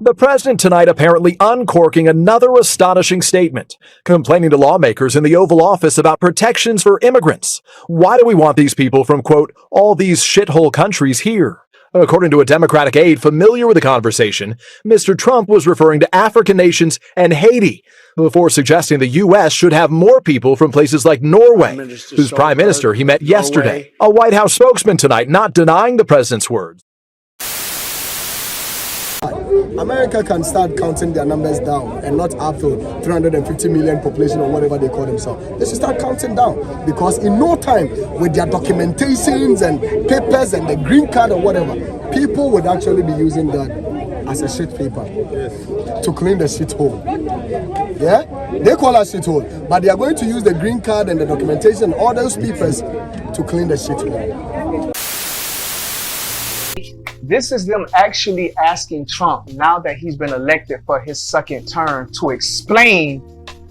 The president tonight apparently uncorking another astonishing statement, complaining to lawmakers in the Oval Office about protections for immigrants. Why do we want these people from, quote, all these shithole countries here? According to a Democratic aide familiar with the conversation, Mr. Trump was referring to African nations and Haiti, before suggesting the U.S. should have more people from places like Norway, whose prime minister he met yesterday. A White House spokesman tonight not denying the president's words. America can start counting their numbers down and not up to 350 million population or whatever they call themselves. They should start counting down, because in no time, with their documentations and papers and the green card or whatever, people would actually be using that as a shit paper to clean the shithole. Yeah? They call us shithole, but they are going to use the green card and the documentation, all those papers to clean the shithole. This is them actually asking Trump, now that he's been elected for his second term, to explain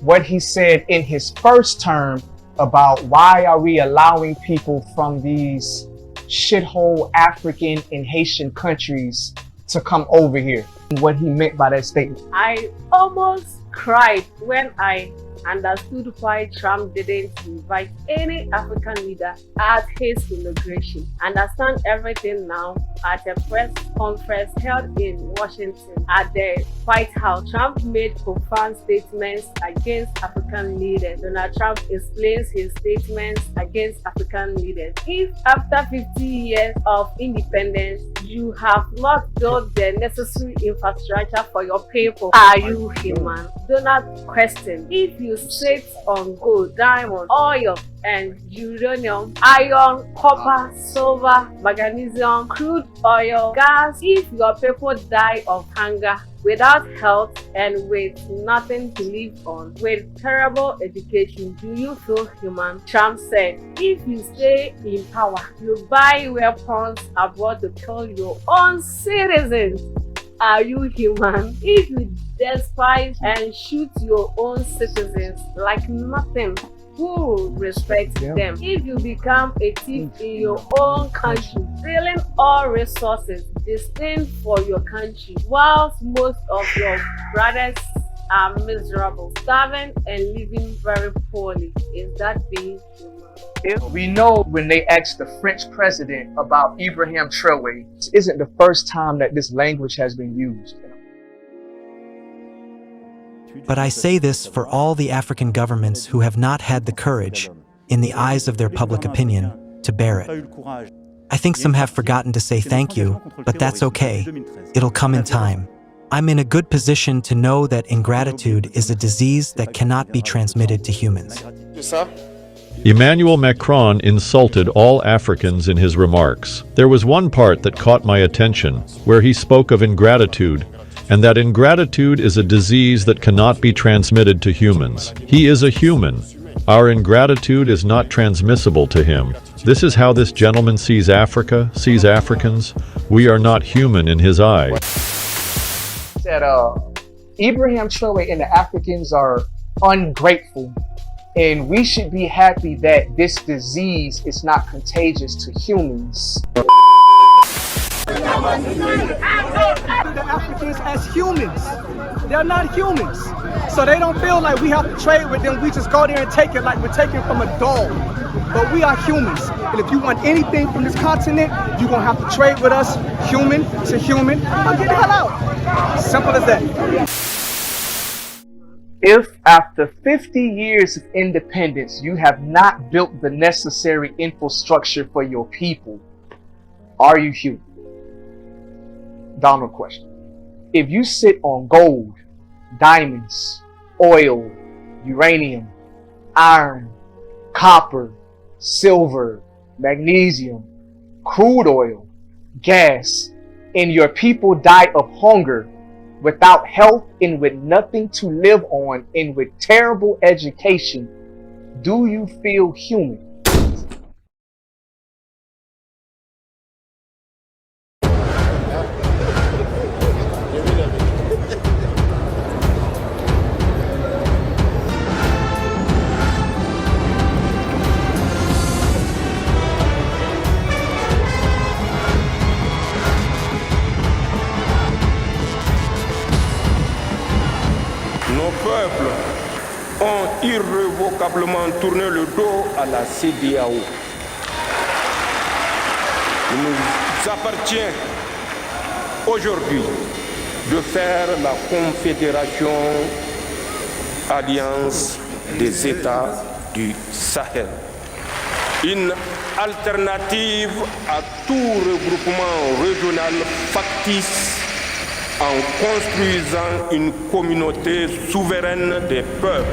what he said in his first term about why are we allowing people from these shithole African and Haitian countries to come over here. What he meant by that statement. I almost cried when I understood why Trump didn't invite any African leader at his inauguration. Understand everything now at a press conference held in Washington at the White House. Trump made profound statements against African leaders. Donald Trump explains his statements against African leaders. If after 50 years of independence, you have not built the necessary infrastructure for your people, are you human? Do not question. If you sit on gold, diamond, oil, and uranium, iron, copper, silver, magnesium, crude oil, gas, if your people die of hunger, without health, and with nothing to live on, with terrible education, do you feel human? Trump said, if you stay in power, you buy weapons abroad to kill your own citizens. Are you human? If you despise and shoot your own citizens like nothing, who will respect them? If you become a thief in your own country, stealing all resources destined for your country, whilst most of your brothers are miserable, starving and living very poorly, is that being human? We know when they asked the French president about Ibrahim Traore, this isn't the first time that this language has been used. But I say this for all the African governments who have not had the courage, in the eyes of their public opinion, to bear it. I think some have forgotten to say thank you, but that's okay. It'll come in time. I'm in a good position to know that ingratitude is a disease that cannot be transmitted to humans. Emmanuel Macron insulted all Africans in his remarks. There was one part that caught my attention, where he spoke of ingratitude, and that ingratitude is a disease that cannot be transmitted to humans. He is a human. Our ingratitude is not transmissible to him. This is how this gentleman sees Africa, sees Africans. We are not human in his eyes. That Ibrahim Traore and the Africans are ungrateful, and we should be happy that this disease is not contagious to humans. The Africans as humans. They're not humans. So they don't feel like we have to trade with them. We just go there and take it like we're taking from a dog. But we are humans. And if you want anything from this continent, you're going to have to trade with us, human to human, or get the hell out. Simple as that. If after 50 years of independence, you have not built the necessary infrastructure for your people, are you human? Donald question. If you sit on gold, diamonds, oil, uranium, iron, copper, silver, magnesium, crude oil, gas, and your people die of hunger, without health and with nothing to live on and with terrible education, do you feel human? irrévocablement tourné le dos à la CEDEAO. Il nous appartient aujourd'hui de faire la confédération Alliance des États du Sahel. Une alternative à tout regroupement régional factice en construisant une communauté souveraine des peuples.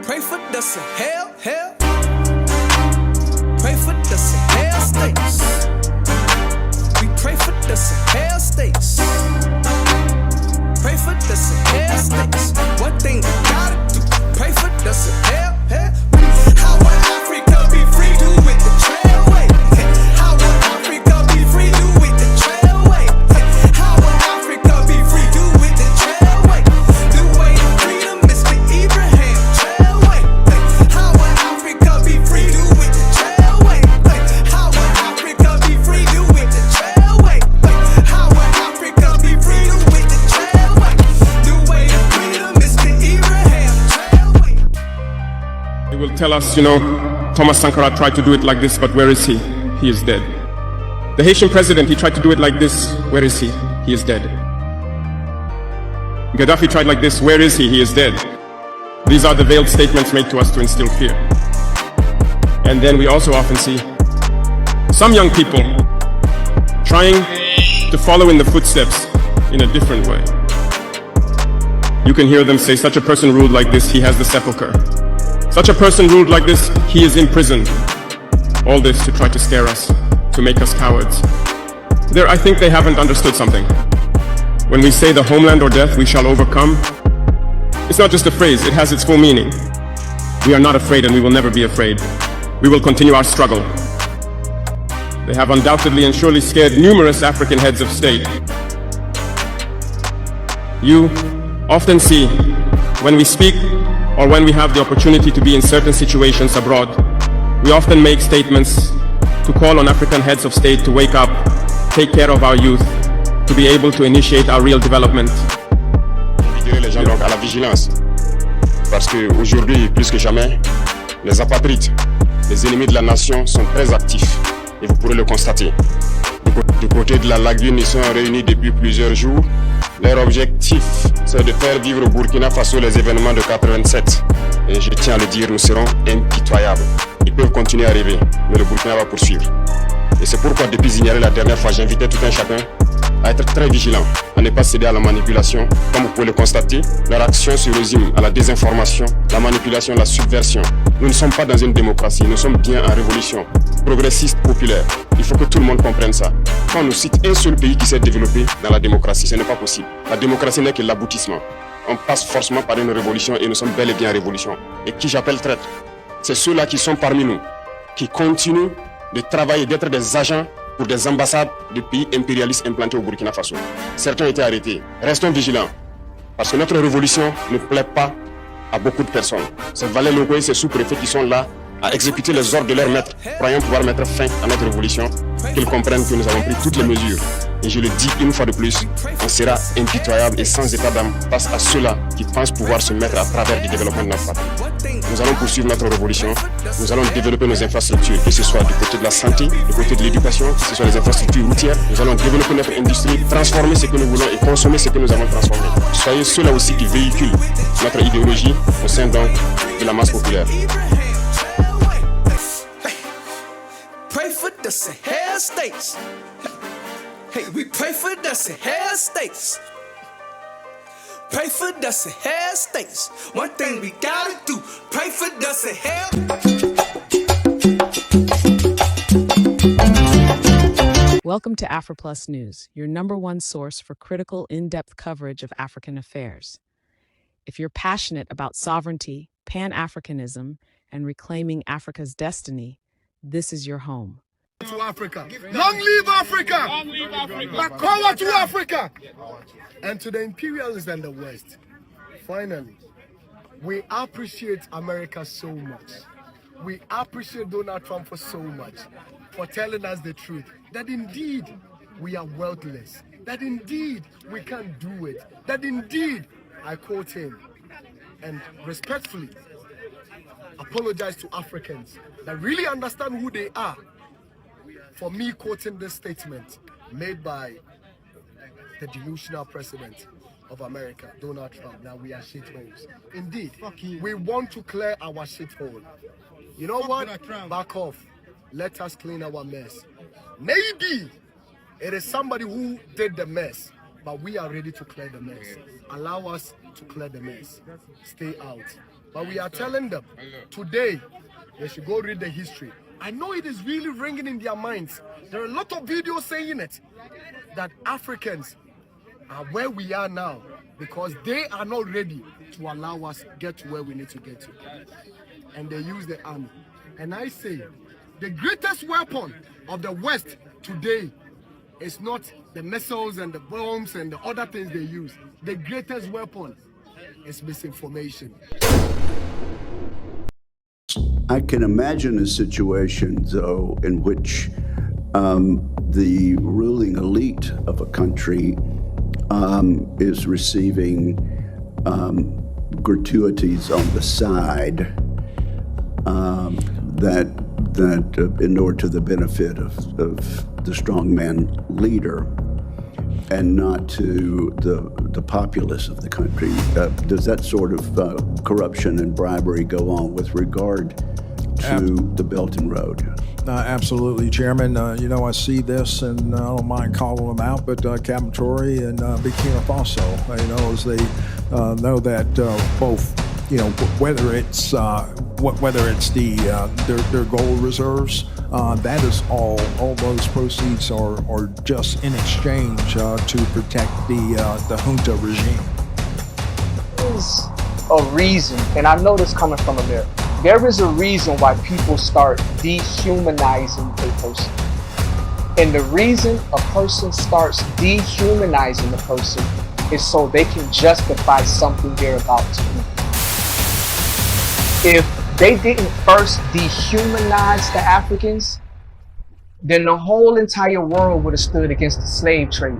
Pray for the Sahel, hell. Pray for the Sahel states. We pray for the Sahel states. Pray for the Sahel states. One thing we gotta do. Pray for the Sahel, hell. How will Africa be free? Do it the trailway. How will Africa be free? Do it the trailway. How will Africa be free? Do it the trailway. The way to freedom is the Ibrahim Traore. How will Africa be free? Do it the trailway. How will Africa be free? Do it the trailway. How will Africa be free? Do it the trailway. The way to freedom is the Ibrahim Traore. They will tell us, Thomas Sankara tried to do it like this, but where is he? He is dead. The Haitian president, he tried to do it like this. Where is he? He is dead. Gaddafi tried like this. Where is he? He is dead. These are the veiled statements made to us to instill fear. And then we also often see some young people trying to follow in the footsteps in a different way. You can hear them say, such a person ruled like this, he has the sepulchre. Such a person ruled like this, he is in prison. All this to try to scare us, to make us cowards. I think they haven't understood something. When we say the homeland or death, we shall overcome, it's not just a phrase, it has its full meaning. We are not afraid and we will never be afraid. We will continue our struggle. They have undoubtedly and surely scared numerous African heads of state. You often see, when we speak or when we have the opportunity to be in certain situations abroad, we often make statements to call on African heads of state to wake up, take care of our youth, to be able to initiate our real development. Inviter les gens donc à la vigilance, parce qu'aujourd'hui, plus que jamais, les apatrides, les ennemis de la nation sont très actifs, et vous pourrez le constater. Du côté de la lagune, ils sont réunis depuis plusieurs jours. Leur objectif, c'est de faire vivre au Burkina Faso les événements de 87. Et je tiens à le dire, nous serons impitoyables. Ils peuvent continuer à rêver, mais le Burkina va poursuivre. Et c'est pourquoi, depuis Zignaré la dernière fois, j'invitais tout un chacun à être très vigilant, à ne pas céder à la manipulation. Comme vous pouvez le constater, leur action se résume à la désinformation, la manipulation, la subversion. Nous ne sommes pas dans une démocratie, nous sommes bien en révolution, progressiste, populaire. Il faut que tout le monde comprenne ça. Quand on nous cite un seul pays qui s'est développé dans la démocratie, ce n'est pas possible. La démocratie n'est que l'aboutissement. On passe forcément par une révolution et nous sommes bel et bien en révolution. Et qui j'appelle traître, c'est ceux-là qui sont parmi nous, qui continuent de travailler, d'être des agents pour des ambassades de pays impérialistes implantés au Burkina Faso. Certains ont été arrêtés. Restons vigilants, parce que notre révolution ne plaît pas à beaucoup de personnes. Ces valets locaux et ces sous-préfets qui sont là à exécuter les ordres de leurs maîtres, croyant pouvoir mettre fin à notre révolution, qu'ils comprennent que nous avons pris toutes les mesures Et je le dis une fois de plus, on sera impitoyable et sans état d'âme face à ceux-là qui pensent pouvoir se mettre à travers du développement de notre patrie. Nous allons poursuivre notre révolution, nous allons développer nos infrastructures, que ce soit du côté de la santé, du côté de l'éducation, que ce soit les infrastructures routières. Nous allons développer notre industrie, transformer ce que nous voulons et consommer ce que nous avons transformé. Soyez ceux-là aussi qui véhiculent notre idéologie au sein donc de la masse populaire. Pray for the Sahel states. Hey, we pray for the Sahel states. Pray for the Sahel states. One thing we gotta do, pray for the Sahel. Welcome to AfriPlus News, your #1 source for critical, in-depth coverage of African affairs. If you're passionate about sovereignty, Pan-Africanism, and reclaiming Africa's destiny, this is your home. To Africa. Long live Africa! Long live Africa! Power to Africa! And to the imperialists and the West, finally, we appreciate America so much. We appreciate Donald Trump for so much, for telling us the truth, that indeed we are worthless, that indeed we can't do it, that indeed, I quote him, and respectfully apologize to Africans that really understand who they are, for me quoting this statement made by the delusional president of America, Donald Trump. Now we are shitholes. Indeed, we want to clear our shithole. You know what? Back off. Let us clean our mess. Maybe it is somebody who did the mess, but we are ready to clear the mess. Allow us to clear the mess. Stay out. But we are telling them today they should go read the history. I know it is really ringing in their minds. There are a lot of videos saying it, that Africans are where we are now because they are not ready to allow us get to where we need to get to. And they use the army. And I say, the greatest weapon of the West today is not the missiles and the bombs and the other things they use. The greatest weapon is misinformation. I can imagine a situation, though, in which the ruling elite of a country is receiving gratuities on the side that in order to the benefit of the strongman leader and not to the populace of the country. Does that sort of corruption and bribery go on with regard to the Belt and Road? Absolutely, Chairman. You know, I see this, and I don't mind calling them out, but Captain Traore and Burkina Faso, you know, as they know that both, you know, whether it's their gold reserves, that is all those proceeds are just in exchange to protect the junta regime. There's a reason, and I know this coming from America. There is a reason why people start dehumanizing a person. And the reason a person starts dehumanizing a person is so they can justify something they're about to do. If they didn't first dehumanize the Africans, then the whole entire world would have stood against the slave trade.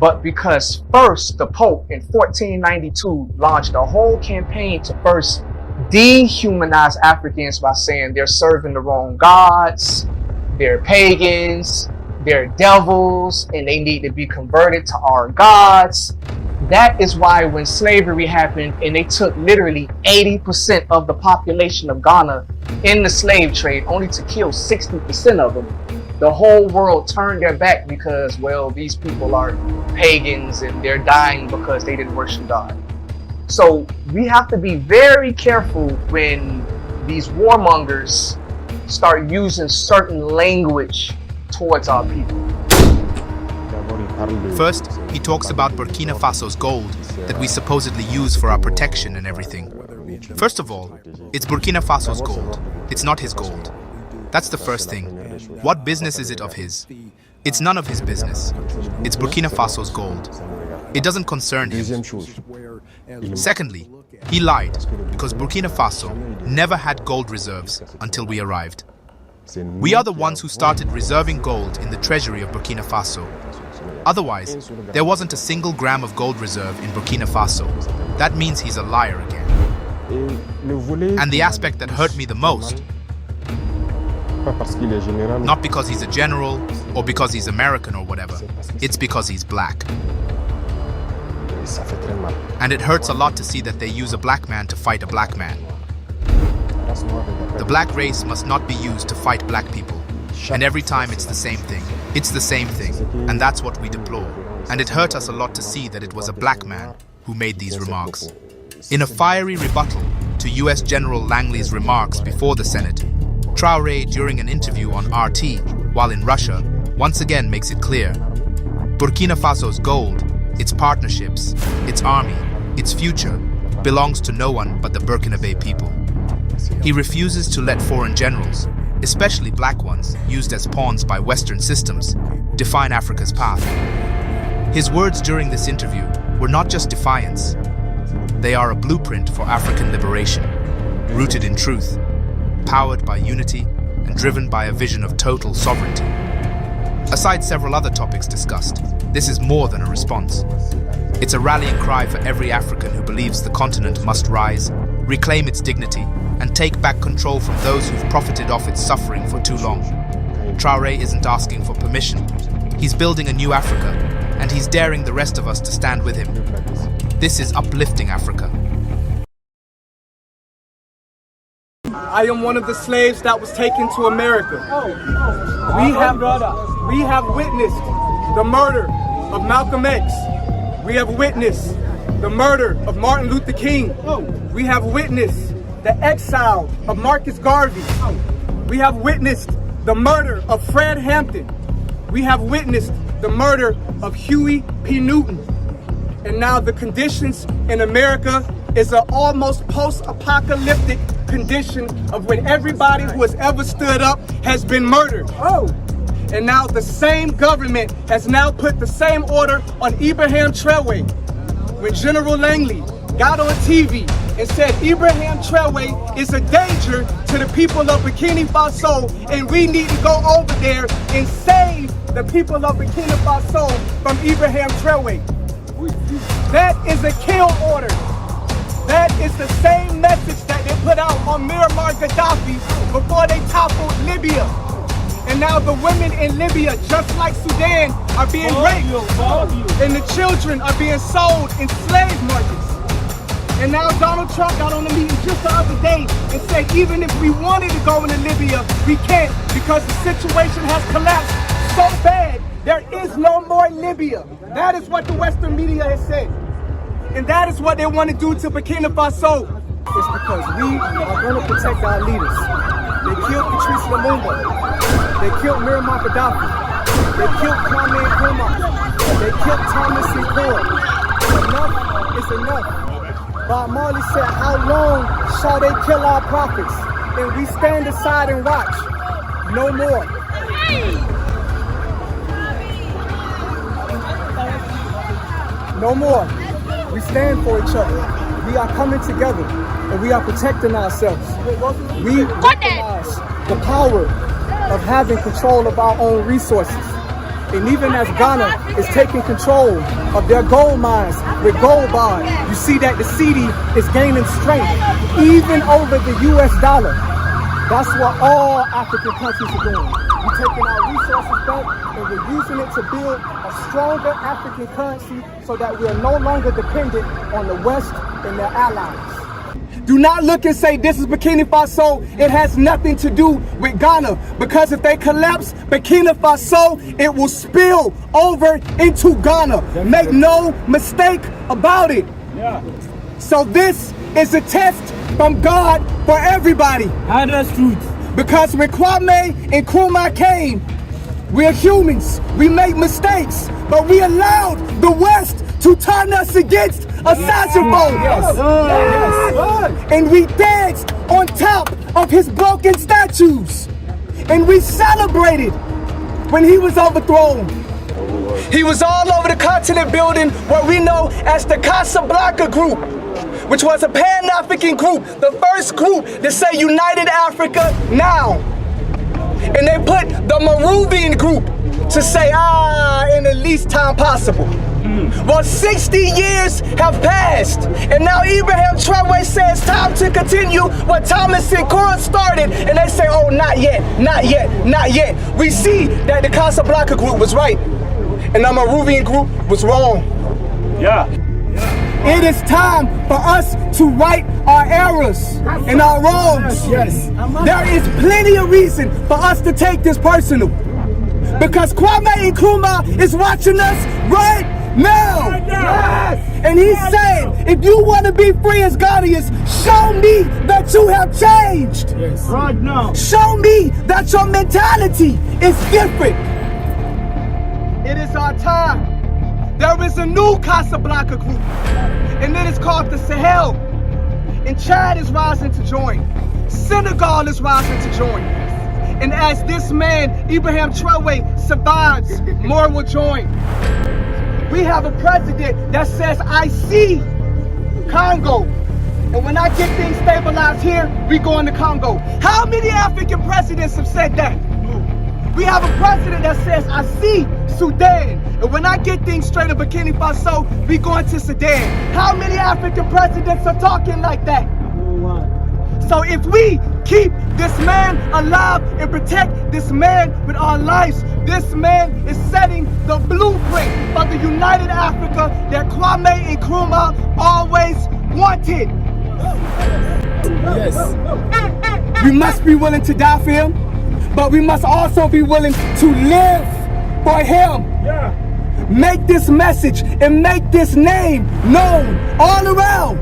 But because first the Pope in 1492 launched a whole campaign to first dehumanize Africans by saying they're serving the wrong gods, they're pagans, they're devils, and they need to be converted to our gods. That is why when slavery happened and they took literally 80% of the population of Ghana in the slave trade, only to kill 60% of them, the whole world turned their back because, well, these people are pagans and they're dying because they didn't worship God. So we have to be very careful when these warmongers start using certain language towards our people. First, he talks about Burkina Faso's gold that we supposedly use for our protection and everything. First of all, it's Burkina Faso's gold. It's not his gold. That's the first thing. What business is it of his? It's none of his business. It's Burkina Faso's gold. It doesn't concern him. Secondly, he lied because Burkina Faso never had gold reserves until we arrived. We are the ones who started reserving gold in the treasury of Burkina Faso. Otherwise, there wasn't a single gram of gold reserve in Burkina Faso. That means he's a liar again. And the aspect that hurt me the most, not because he's a general or because he's American or whatever, it's because he's black. And it hurts a lot to see that they use a black man to fight a black man. The black race must not be used to fight black people. And every time it's the same thing. It's the same thing. And that's what we deplore. And it hurt us a lot to see that it was a black man who made these remarks. In a fiery rebuttal to US General Langley's remarks before the Senate, Traore, during an interview on RT while in Russia, once again makes it clear: Burkina Faso's gold, its partnerships, its army, its future, belongs to no one but the Burkinabe people. He refuses to let foreign generals, especially black ones used as pawns by Western systems, define Africa's path. His words during this interview were not just defiance. They are a blueprint for African liberation, rooted in truth, powered by unity, and driven by a vision of total sovereignty. Aside several other topics discussed, this is more than a response. It's a rallying cry for every African who believes the continent must rise, reclaim its dignity, and take back control from those who've profited off its suffering for too long. Traore isn't asking for permission. He's building a new Africa, and he's daring the rest of us to stand with him. This is uplifting Africa. I am one of the slaves that was taken to America. We have witnessed the murder of Malcolm X. We have witnessed the murder of Martin Luther King. We have witnessed the exile of Marcus Garvey. We have witnessed the murder of Fred Hampton. We have witnessed the murder of Huey P. Newton. And now the conditions in America is an almost post-apocalyptic condition of when everybody who has ever stood up has been murdered. And now the same government has now put the same order on Ibrahim Traore. When General Langley got on TV and said Ibrahim Traore is a danger to the people of Burkina Faso and we need to go over there and save the people of Burkina Faso from Ibrahim Traore. That is a kill order. That is the same message that they put out on Muammar Gaddafi before they toppled Libya. And now the women in Libya, just like Sudan, are being raped. And the children are being sold in slave markets. And now Donald Trump got on the meeting just the other day and said even if we wanted to go into Libya, we can't because the situation has collapsed so bad, there is no more Libya. That is what the Western media has said. And that is what they want to do to Burkina Faso. It's because we are going to protect our leaders. They killed Patrice Lumumba. They killed Muammar Gaddafi. They killed Kwame Nkrumah. They killed Thomas Sankara. Enough is enough. Bob Marley said, how long shall they kill our prophets? And we stand aside and watch. No more. No more. We stand for each other. We are coming together and we are protecting ourselves. We recognize the power of having control of our own resources. And even as Ghana is taking control of their gold mines with gold bars, you see that the cedi is gaining strength, even over the US dollar. That's what all African countries are doing. We're taking our resources back and we're using it to build a stronger African currency so that we are no longer dependent on the West and their allies. Do not look and say this is Burkina Faso. It has nothing to do with Ghana, because if they collapse Burkina Faso, it will spill over into Ghana. Make no mistake about it. So this is a test from God for everybody. And that's truth. Because when Kwame and Nkrumah came, we're humans. We make mistakes, but we allowed the West to turn us against a saxophone. And we danced on top of his broken statues. And we celebrated when he was overthrown. He was all over the continent building what we know as the Casablanca Group, which was a Pan-African group, the first group to say United Africa now. And they put the Moravian group to say, in the least time possible. Well, 60 years have passed, and now Ibrahim Traore says time to continue what Thomas Sankara started, and they say, oh, not yet, not yet, not yet. We see that the Casablanca group was right, and the Moravian group was wrong. Yeah. It is time for us to right our errors and our wrongs. Yes. There is plenty of reason for us to take this personal, because Kwame Nkrumah is watching us right now. Yes. And he's saying, if you want to be free as Ghanaians, show me that you have changed. Yes. Right now. Show me that your mentality is different. It is our time. There is a new Casablanca group, and it is called the Sahel. And Chad is rising to join. Senegal is rising to join. And as this man, Ibrahim Traore, survives, more will join. We have a president that says, I see Congo. And when I get things stabilized here, we go into Congo. How many African presidents have said that? We have a president that says, I see Sudan. And when I get things straight in Burkina Faso, we go into Sudan. How many African presidents are talking like that? So if we keep this man alive and protect this man with our lives, this man is setting the blueprint for the United Africa that Kwame Nkrumah always wanted. Yes. We must be willing to die for him, but we must also be willing to live for him. Yeah. Make this message and make this name known all around.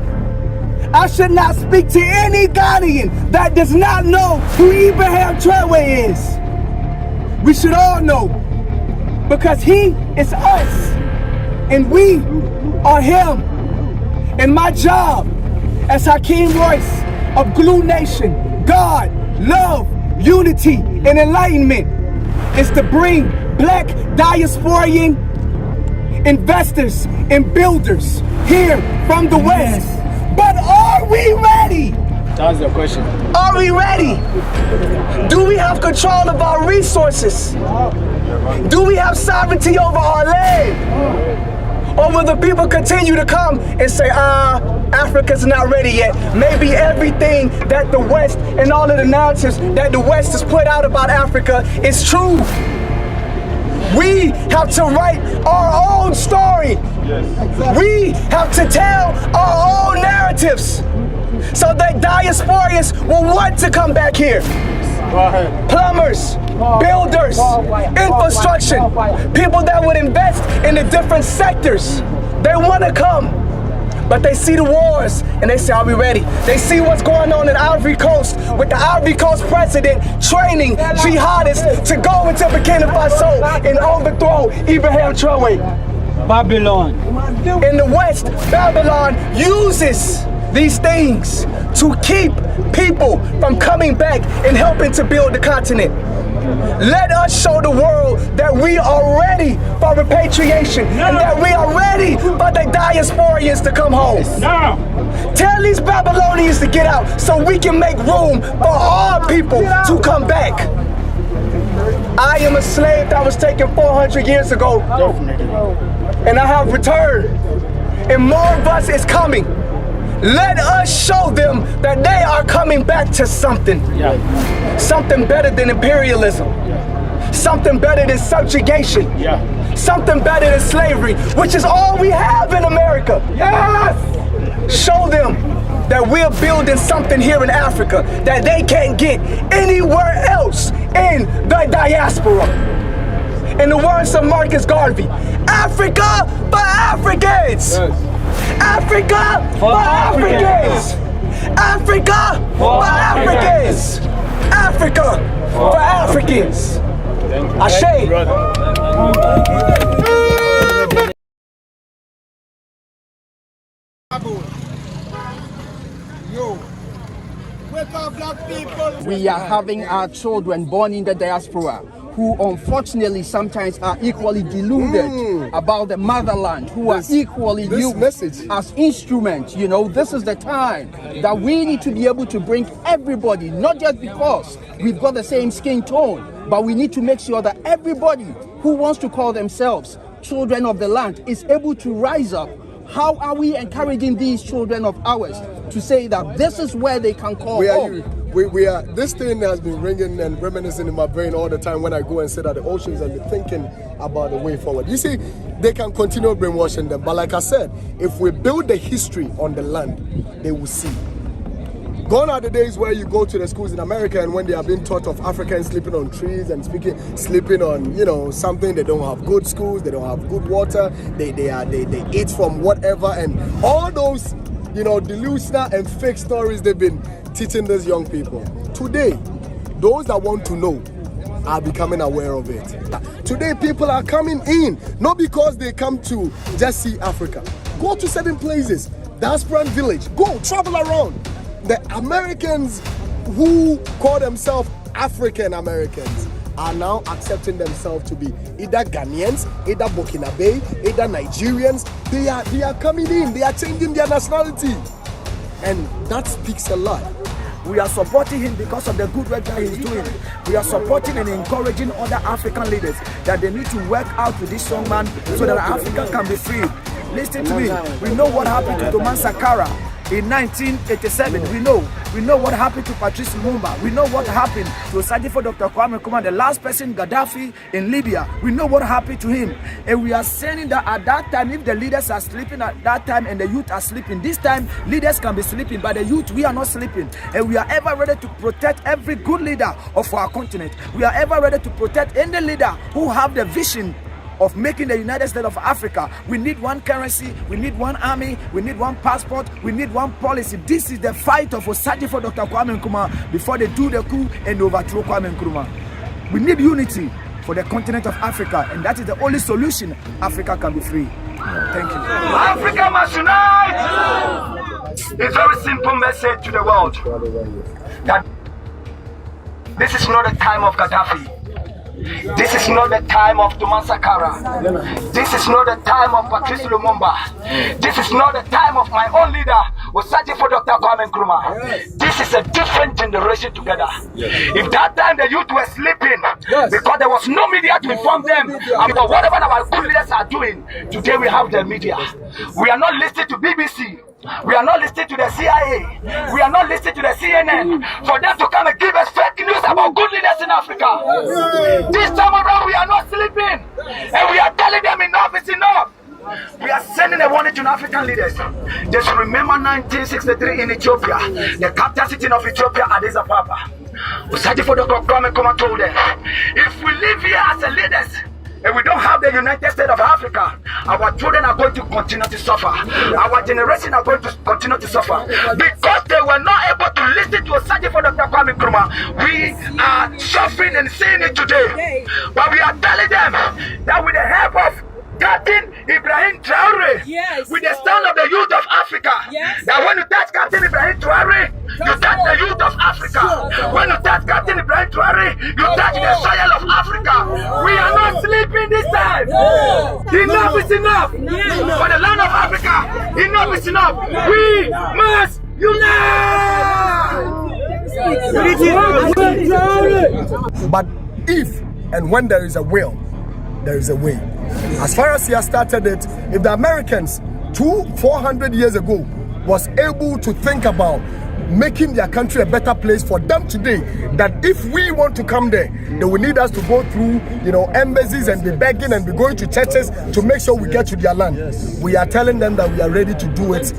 I should not speak to any Ghanaian that does not know who Ibrahim Traore is. We should all know, because he is us and we are him. And my job as Hakeem Royce of Glue Nation, God, love, unity, and enlightenment is to bring black diasporian investors and builders here from the West. But are we ready? That's the question. Are we ready? Do we have control of our resources? Do we have sovereignty over our land? Or will the people continue to come and say, Africa's not ready yet? Maybe everything that the West and all of the narratives that the West has put out about Africa is true. We have to write our own story. Yes. We have to tell our own narratives so that diasporians will want to come back here. Plumbers, builders, infrastructure, people that would invest in the different sectors. They want to come. But they see the wars and they say, are we ready? They see what's going on in Ivory Coast with the Ivory Coast president training jihadists to go into Burkina Faso and overthrow Ibrahim Traore. Babylon. In the West, Babylon uses these things to keep people from coming back and helping to build the continent. Let us show the world that we are ready for repatriation and that we are ready for the diasporians to come home. Tell these Babylonians to get out so we can make room for our people to come back. I am a slave that was taken 400 years ago, and I have returned, and more of us is coming. Let us show them that they are coming back to something. Something better than imperialism. Something better than subjugation. Something better than slavery, which is all we have in America. Yes! Show them that we're building something here in Africa that they can't get anywhere else in the diaspora. In the words of Marcus Garvey, Africa for Africans! Yes. Africa for Africans! Africa for Africans! Africa for Africans! Ashe! We are having our children born in the diaspora who unfortunately sometimes are equally deluded about the motherland, who are equally used as instruments. You know, this is the time that we need to be able to bring everybody, not just because we've got the same skin tone, But we need to make sure that everybody who wants to call themselves children of the land is able to rise up. How are we encouraging these children of ours to say that this is where they can call home? This thing has been ringing and reminiscing in my brain all the time when I go and sit at the oceans and be thinking about the way forward. You see, they can continue brainwashing them, but like I said, if we build the history on the land, they will see. Gone are the days where you go to the schools in America and when they are being taught of Africans sleeping on trees and sleeping on, something, they don't have good schools, they don't have good water, they eat from whatever, and all those, delusional and fake stories they've been teaching these young people. Today, those that want to know are becoming aware of it. Today, people are coming in, not because they come to just see Africa. Go to certain places, Diaspora village, go travel around. The Americans who call themselves African Americans are now accepting themselves to be either Ghanaians, either Burkina, either Nigerians. They are coming in, they are changing their nationality. And that speaks a lot. We are supporting him because of the good work that he's doing. We are supporting and encouraging other African leaders that they need to work out with this young man so that Africa can be free. Listen to me. We know what happened to Thomas Sankara in 1987. We know what happened to Patrice Lumumba. We know what happened to Osajifo Dr. Kwame Nkrumah, the last person, Gaddafi in Libya. We know what happened to him. And we are saying that at that time, if the leaders are sleeping at that time and the youth are sleeping, this time leaders can be sleeping, but the youth, we are not sleeping. And we are ever ready to protect every good leader of our continent. We are ever ready to protect any leader who have the vision of making the United States of Africa. We need one currency, we need one army, we need one passport, we need one policy. This is the fight of Osajifo Dr. Kwame Nkrumah before they do the coup and overthrow Kwame Nkrumah. We need unity for the continent of Africa, and that is the only solution Africa can be free. Thank you. Africa must unite! It's a very simple message to the world that this is not the time of Gaddafi. This is not the time of Thomas Sankara. This is not the time of Patrice Lumumba. This is not the time of my own leader, Osajifo Dr. Kwame Nkrumah. This is a different generation together. If that time the youth were sleeping because there was no media to inform them about whatever our good leaders are doing, today we have the media. We are not listening to BBC. We are not listening to the CIA. We are not listening to the CNN for them to come and give us fake news about good leaders in Africa. This time around, we are not sleeping. And we are telling them enough is enough. We are sending a warning to African leaders. Just remember 1963 in Ethiopia, the capital city of Ethiopia, Addis Ababa. Osajifo Dr. Kwame Nkrumah told them, if we live here as a leaders, and we don't have the United States of Africa, our children are going to continue to suffer. Our generation are going to continue to suffer. Because they were not able to listen to Osajifo Dr. Kwame Nkrumah, we are suffering and seeing it today. But we are telling them that with the help of Captain Ibrahim Traore, with the stand of the youth of Africa, that when you touch Captain Ibrahim Traore, you touch the youth of Africa. When you touch Captain Ibrahim Traore, you touch the soil of Africa. We are not sleeping this time. Enough is enough. For the land of Africa, enough is enough. We must unite. But if and when there is a will, there is a way. As far as he has started it, if the Americans 400 years ago was able to think about making their country a better place for them today, that if we want to come there, they will need us to go through, embassies and be begging and be going to churches to make sure we get to their land. We are telling them that we are ready to do it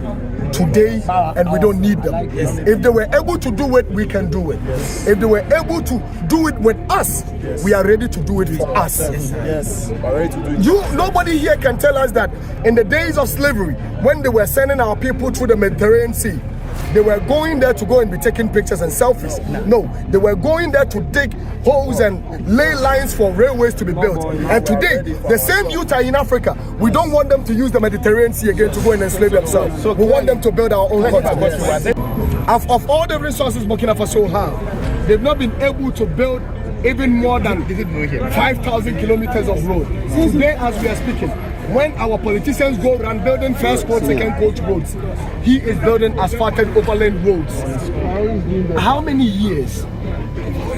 today and we don't need them. If they were able to do it, we can do it. If they were able to do it with us, we are ready to do it for us. Nobody here can tell us that in the days of slavery, when they were sending our people through the Mediterranean Sea, they were going there to go and be taking pictures and selfies. No, they were going there to dig holes and lay lines for railways to be built. And today, the same youth are in Africa. We don't want them to use the Mediterranean Sea again to go and enslave themselves. We want them to build our own country. Of all the resources Burkina Faso have, they've not been able to build even more than 5,000 kilometers of road. Today, as we are speaking, when our politicians go around building first coach, second coach roads, he is building asphalted overland roads. How many years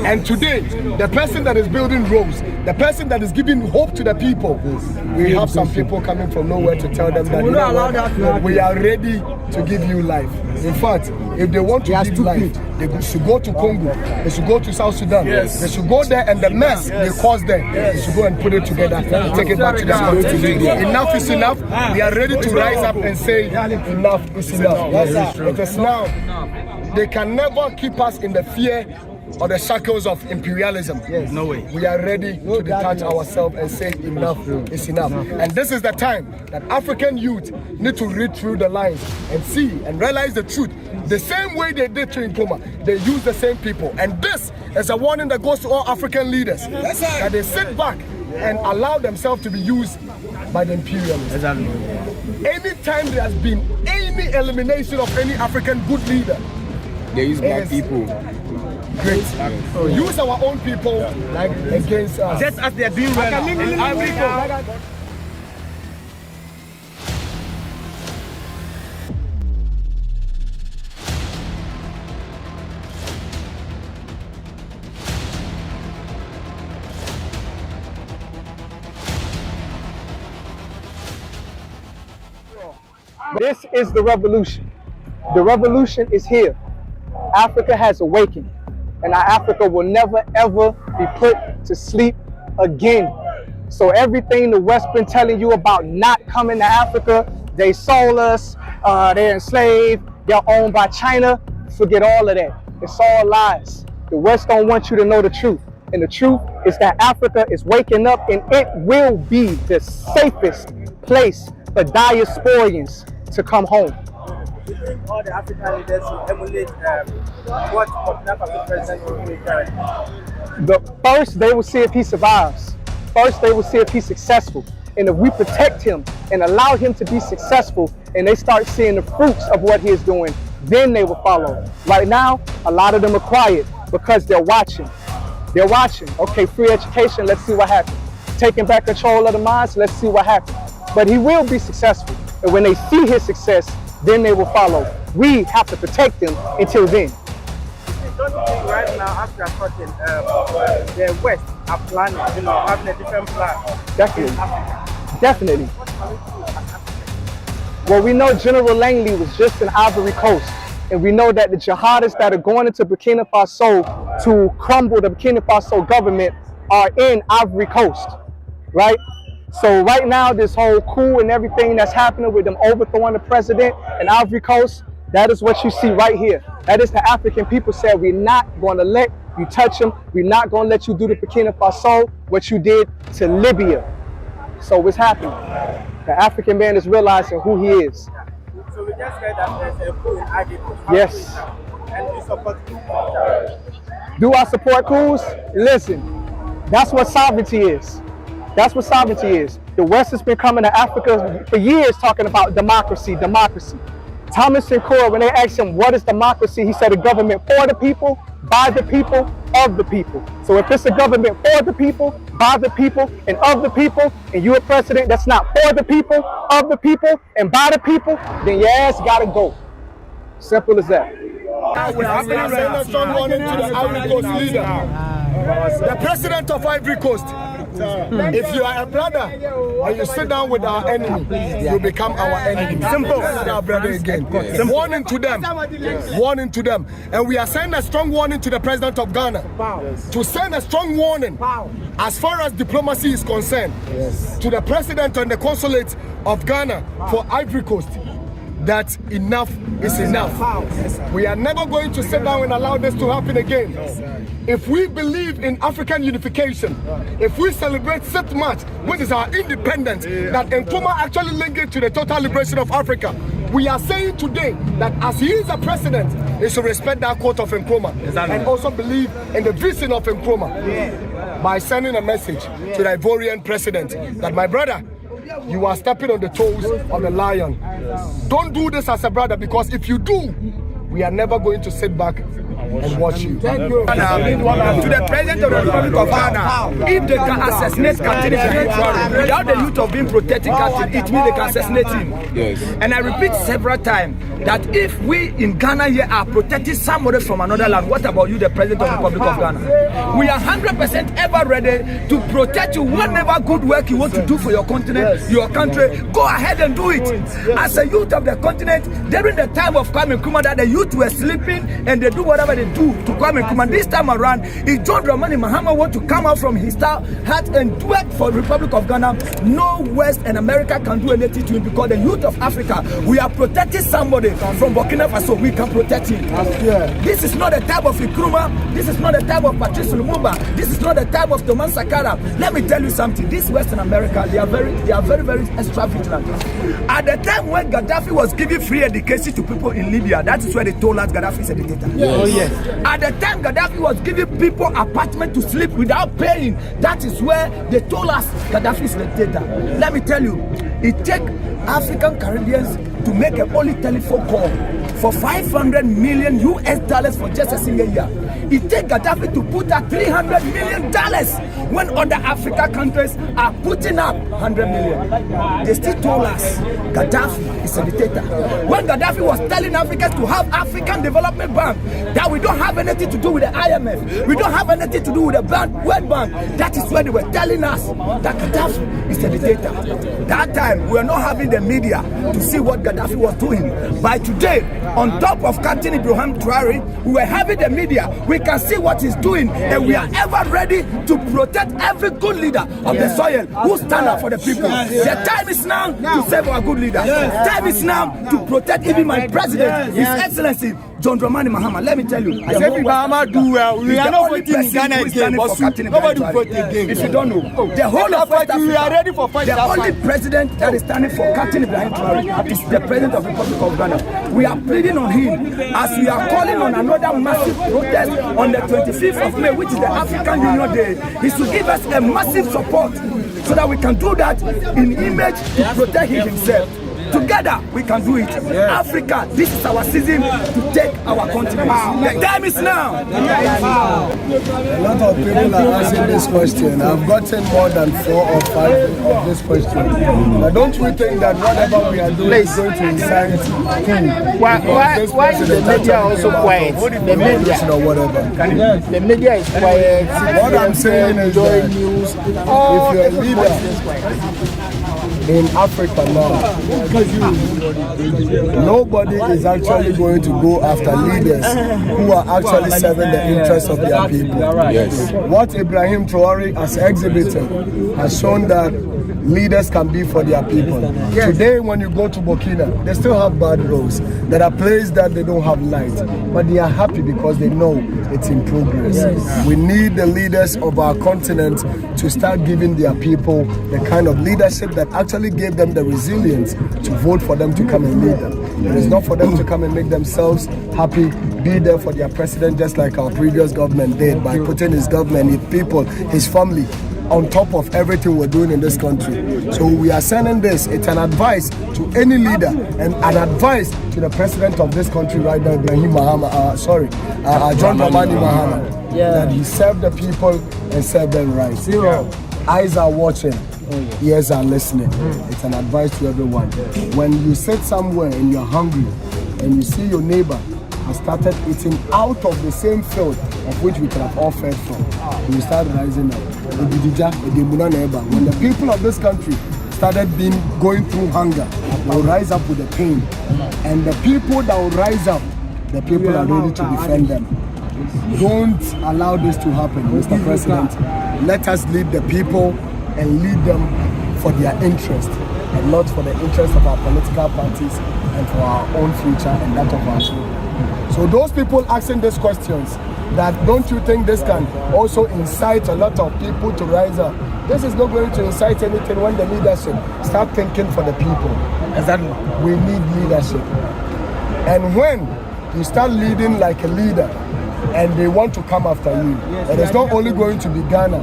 And today, the person that is building roads, the person that is giving hope to the people, we have some people coming from nowhere to tell them that, you know what, we are ready to give you life. In fact, if they want to give life, they should go to Congo, they should go to South Sudan, they should go there, and the mess they caused there, they should go and put it together and take it back to their country. Enough is enough. We are ready to rise up and say enough is enough. It is now. They can never keep us in the fear or the shackles of imperialism. No way. We are ready to detach ourselves and say enough is enough. And this is the time that African youth need to read through the lines and see and realize the truth. The same way they did to Nkrumah, they use the same people. And this is a warning that goes to all African leaders, that they sit back and allow themselves to be used by the imperialists. Anytime there has been any elimination of any African good leader, they use black people. Great. Use our own people against us. Just as they are doing right now. This is the revolution. The revolution is here. Africa has awakened, and our Africa will never ever be put to sleep again. So everything the West been telling you about not coming to Africa, they sold us, they're enslaved, they're owned by China, forget all of that. It's all lies. The West don't want you to know the truth. And the truth is that Africa is waking up, and it will be the safest place for diasporians to come home. All the African leaders emulate what Burkina Faso president will do. First, they will see if he survives. First, they will see if he's successful. And if we protect him and allow him to be successful, and they start seeing the fruits of what he is doing, then they will follow. Right now, a lot of them are quiet because they're watching. They're watching. Okay, free education, let's see what happens. Taking back control of the minds, let's see what happens. But he will be successful. And when they see his success, then they will follow. We have to protect them until then. Don't you think right now, after talking, the West are planning, having a different plan? Definitely. Definitely. Well, we know General Langley was just in Ivory Coast. And we know that the jihadists that are going into Burkina Faso to crumble the Burkina Faso government are in Ivory Coast, right? So right now, this whole coup and everything that's happening with them overthrowing the president in Ivory Coast, that is what you see right here. That is the African people said, we're not going to let you touch them. We're not going to let you do to Burkina Faso what you did to Libya. So what's happening? The African man is realizing who he is. So we just heard that there's a coup in Ivory Coast. Yes. And you support coups. Do I support coups? Listen, that's what sovereignty is. That's what sovereignty is. The West has been coming to Africa for years talking about democracy, democracy. Thomas Sankara, when they asked him, what is democracy? He said a government for the people, by the people, of the people. So if it's a government for the people, by the people, and of the people, and you're a president that's not for the people, of the people, and by the people, then your ass gotta go. Simple as that. We are sending a strong warning to the Ivory Coast leader, the president of Ivory Coast. If you are a brother and you sit down with our enemy, you become our enemy. Simple. Our brother again. Warning to them. Warning to them. And we are sending a strong warning to the president of Ghana to send a strong warning as far as diplomacy is concerned to the president and the consulate of Ghana for Ivory Coast, that enough is enough. We are never going to sit down and allow this to happen again. If we believe in African unification, if we celebrate Seth March, which is our independence, that Nkrumah actually linked it to the total liberation of Africa, we are saying today that as he is a president, he should respect that quote of Nkrumah and also believe in the vision of Nkrumah by sending a message to the Ivorian president that, my brother, you are stepping on the toes of the lion. Don't do this as a brother, because if you do, we are never going to sit back and watch you. Thank you. To the President of the Republic of Ghana, if they can assassinate Captain Ibrahim Traore without the youth of being protecting Captain, it means they can assassinate him. Yes. And I repeat several times that if we in Ghana here are protecting somebody from another land, what about you, the President of the Republic of Ghana? We are 100% ever ready to protect you. Whatever good work you want to do for your continent, your country, go ahead and do it. As a youth of the continent, during the time of Kwame Nkrumah, that the youth were sleeping and they do whatever they do to Kwame Nkrumah. This time around, if John Dramani Mahama want to come out from his heart and do it for the Republic of Ghana, no West and America can do anything to him, because the youth of Africa, we are protecting somebody from Burkina Faso. We can protect him. This is not the type of Nkrumah. This is not the type of Patrice Lumumba. This is not the type of Thomas Sankara. Let me tell you something. This Western America, they are very extra vigilant. At the time when Gaddafi was giving free education to people in Libya, that is where they told us Gaddafi is a dictator. Yes. Oh yes. At the time Gaddafi was giving people apartment to sleep without paying, that is where they told us Gaddafi is a dictator. Let me tell you, it takes African Caribbeans to make a only telephone call for $500 million US for just a single year. It takes Gaddafi to put up $300 million when other African countries are putting up $100 million. They still told us Gaddafi is a dictator. When Gaddafi was telling Africans to have African Development Bank, that we don't have anything to do with the IMF, we don't have anything to do with the World Bank, that is where they were telling us that Gaddafi is a dictator. That time we were not having the media to see what Gaddafi was doing. By today, on top of Captain Ibrahim Traore, we were having the media. We can see what he's doing, and we are ever ready to protect every good leader of the soil who stand up for the people. The time is now to save our good leaders. Time is now to protect even my president, His Excellency John Dramani Mahama. Let me tell you, I said Mahama do well. We are not voting in Ghana again, but nobody vote again. If you don't know, the whole of West Africa, we are ready for fight. The only president that is standing for Captain Ibrahim Traore is the president of the Republic of Ghana. We are pleading on him as we are calling on another massive protest on the 25th of May, which is the African Union Day. He should give us a massive support so that we can do that in image to protect him himself. Together we can do it. Africa, this is our season to take our continent. The time is now. A lot of people are asking this question. I've gotten more than 4 or 5 of this question. But don't we think that whatever we are doing is going to incite why is the media also quiet? The media or whatever. The media is quiet. What I'm saying is that news. If you're a leader in Africa now, nobody is actually going to go after leaders who are actually serving the interests of their people. Yes. What Ibrahim Traore has exhibited has shown that leaders can be for their people. Today, when you go to Burkina, they still have bad roads. There are places that they don't have light, but they are happy because they know it's in progress. We need the leaders of our continent to start giving their people the kind of leadership that actually gave them the resilience to vote for them to come and lead them. It is not for them to come and make themselves happy, be there for their president just like our previous government did by putting his government, his people, his family on top of everything we're doing in this country. So we are sending this, it's an advice to any leader and an advice to the president of this country right now, Ibrahim John Dramani Mahama, that he serve the people and serve them right. Eyes are watching, ears are listening. It's an advice to everyone. When you sit somewhere and you're hungry and you see your neighbor has started eating out of the same field of which we can have all fed from, we start rising up. When the people of this country started going through hunger, they will rise up with the pain. And the people that will rise up, the people are ready to defend them. Don't allow this to happen, Mr. President. Let us lead the people and lead them for their interest and not for the interest of our political parties and for our own future and that of our children. So those people asking these questions, that don't you think this can also incite a lot of people to rise up? This is not going to incite anything when the leadership start thinking for the people. Exactly. We need leadership. And when you start leading like a leader and they want to come after you, it is not only going to be Ghana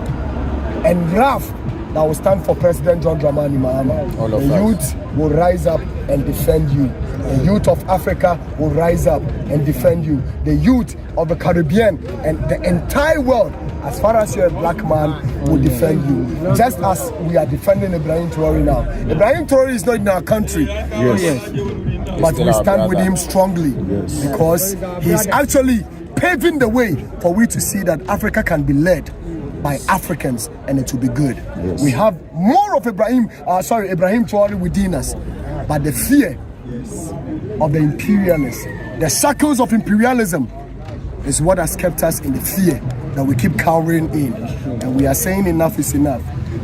and RAF that will stand for President John Dramani Mahama. The youth will rise up and defend you. The youth of Africa will rise up and defend you. The youth of the Caribbean and the entire world, as far as you're a black man, will defend you. Just as we are defending Ibrahim Traore now. Ibrahim Traore is not in our country. But we stand with him strongly because he's actually paving the way for we to see that Africa can be led by Africans and it will be good. Yes. We have more of Ibrahim Traore within us, but the fear of the imperialists, the shackles of imperialism is what has kept us in the fear that we keep cowering in. And we are saying enough is enough.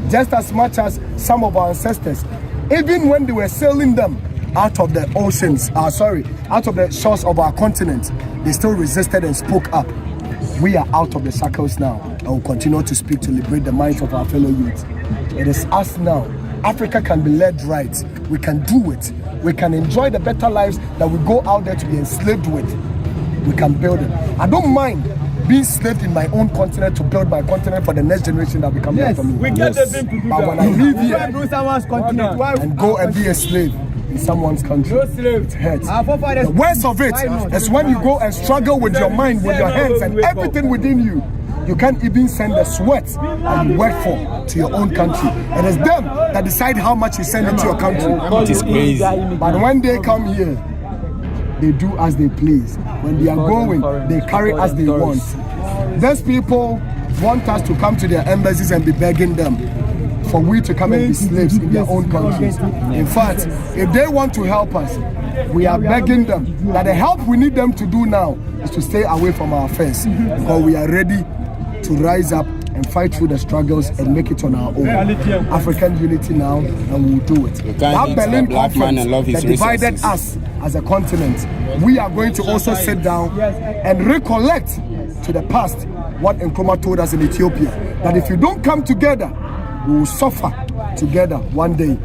Just as much as some of our ancestors, even when they were sailing them out of the oceans, out of the shores of our continent, they still resisted and spoke up. We are out of the shackles now and will continue to speak to liberate the minds of our fellow youth. It is us now. Africa can be led right. We can do it. We can enjoy the better lives that we go out there to be enslaved with. We can build it. I don't mind being enslaved in my own continent to build my continent for the next generation that will come after me. But when I leave here and go and be a slave in someone's country, it hurts. The worst of it is when you go and struggle with your mind, with your hands and everything within you. You can't even send the sweat that you work for to your own country. It is them that decide how much you send into your country. It is crazy. But when they come here, they do as they please. When they are going, they carry as they want. These people want us to come to their embassies and be begging them for we to come and be slaves in their own countries. In fact, if they want to help us, we are begging them that the help we need them to do now is to stay away from our affairs, because we are ready to rise up and fight through the struggles and make it on our own. African unity now, and we will do it. That Berlin conference that divided us as a continent, we are going to also sit down and recollect to the past what Nkrumah told us in Ethiopia, that if you don't come together, we will suffer together one day.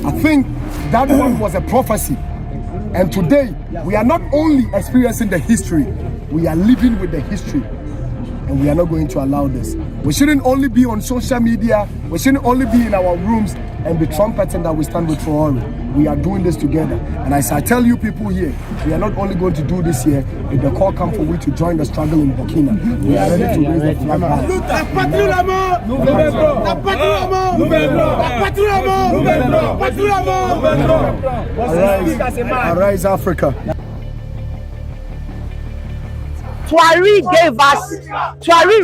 I think that one was a prophecy. And today, we are not only experiencing the history, we are living with the history. And we are not going to allow this. We shouldn't only be on social media, we shouldn't only be in our rooms and be trumpeting that we stand with Traore. We are doing this together. And as I tell you people here, we are not only going to do this here, if the call comes for we to join the struggle in Burkina, we are ready to raise the flag high. Arise, Africa. Traore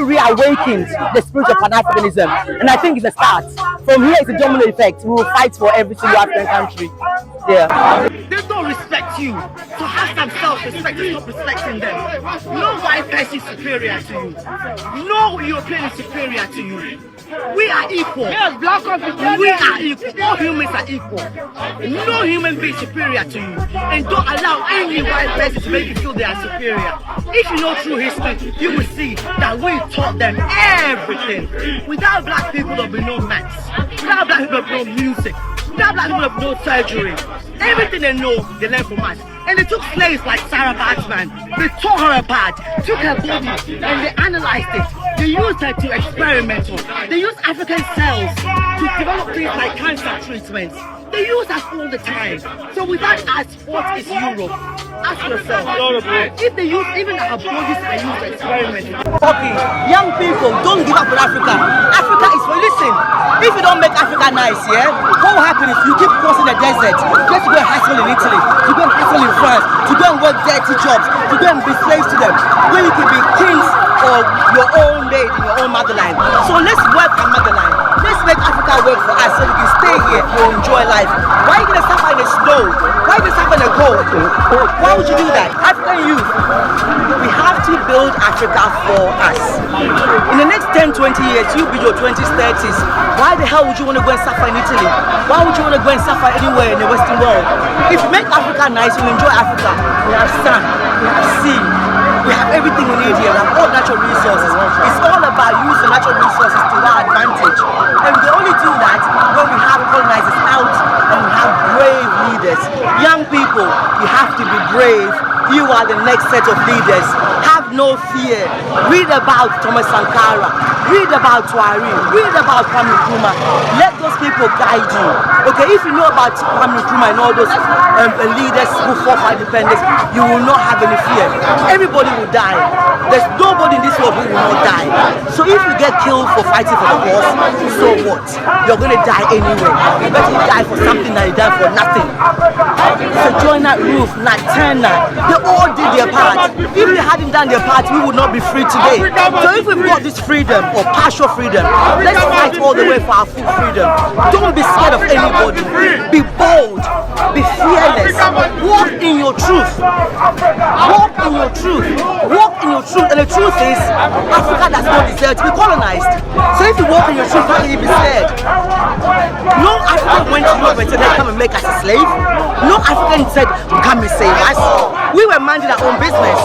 reawakened the spirit of Pan-Africanism, and I think it's a start. From here, it's a domino effect. We will fight for every single African country. Yeah. They don't respect you, so have some self-respect and stop respecting them. No white person is superior to you. No European is superior to you. We are equal. Yes, black people. We are equal. All humans are equal. No human being is superior to you. And don't allow any white person to make you feel they are superior. If you know true history, you will see that we taught them everything. Without black people, there will be no maths. Without black people, there will be no music. Without black people, there will be no surgery. Everything they know, they learn from us. And they took slaves like Sarah Batsman. They tore her apart, took her body, and they analyzed it. They used her to experiment on. They used African cells to develop things like cancer treatments. They use us all the time. So without us, what is Europe? Ask yourself. If they use, even our bodies are used to experiment. Okay, young people, don't give up on Africa. Africa is for, listen, if you don't make Africa nice, yeah, what will happen is you keep crossing the desert, just to go and hustle in Italy, to go and hustle in France, to go and work dirty jobs, to go and be slaves to them, where you can be kings of your own made in your own motherland. So let's work our motherland. Let's make Africa work for us so we can stay here and enjoy life. Why are you going to suffer in the snow? Why are you going to suffer in the cold? Why would you do that? African youth, we have to build Africa for us. In the next 10, 20 years, you'll be your 20s, 30s. Why the hell would you want to go and suffer in Italy? Why would you want to go and suffer anywhere in the Western world? If you make Africa nice, you enjoy Africa. We have sun, we have sea. We have everything we need here. We have all natural resources. It's all about using natural resources to our advantage. And we can only do that when we have colonizers out and we have brave leaders. Young people, you have to be brave. You are the next set of leaders. Have no fear. Read about Thomas Sankara. Read about Traore. Read about Kwame Nkrumah. Let those people guide you. Okay, if you know about Kwame Nkrumah and all those leaders who fought for independence, you will not have any fear. Everybody will die. There's nobody in this world who will not die. So if you get killed for fighting for the cause, so what? You're going to die anyway. You better die for something than you die for nothing. So join that roof, Natana. all did their part. If they hadn't done their part, we would not be free today. So if we've got this freedom or partial freedom, let's fight all the way for our full freedom. Don't be scared of anybody. Be bold. Be fearless. Walk in your truth. Walk in your truth. Walk in your truth. And the truth is, Africa does not deserve to be colonized. So if you walk in your truth, how can you be scared? No African went to Europe and said, come and make us a slave. No African said, come and save us. We were minding our own business.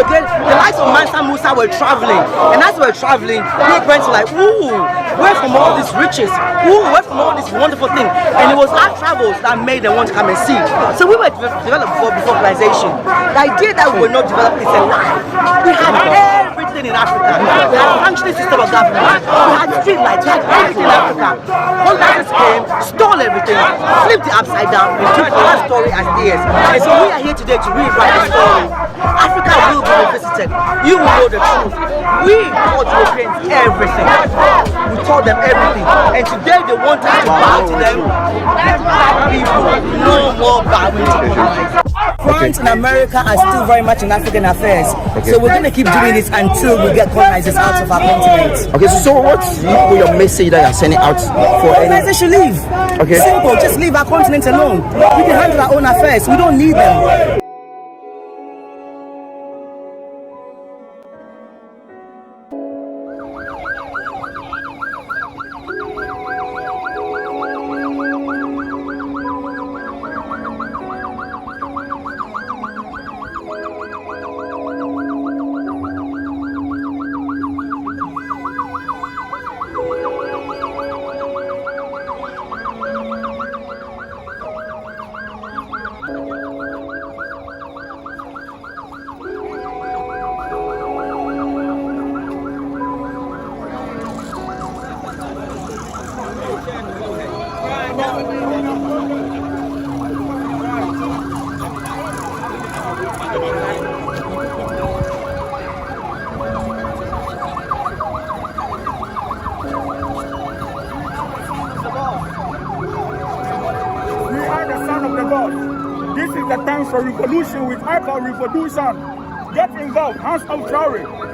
Okay? The likes of Mansa Musa were traveling. And as we were traveling, we went to like, ooh, where from all these riches? Ooh, where from all this wonderful thing? And it was our travels that made them want to come and see. So we were developed before colonization. The idea that we were not developed is a lie. We had everything in Africa. We had a functioning system of government. We had street lights. We had everything in Africa. Colonizers came, stole everything, flipped it upside down, and took our story as theirs. And so we are here today to rewrite the story. Africa will be revisited. You will know the truth. We taught Europeans everything. We taught them everything. And today they want us to bow to them. Black people, no more bowing to colonize. France and America are still very much in African affairs. So we're going to keep doing this until we get colonizers out of our continent. Okay, so what's your message that you're sending out for colonizers should leave. Okay. Simple, just leave our continent alone. We can handle our own affairs. We don't need them. Revolution with hyper revolution. Get involved. Hands up, Traore.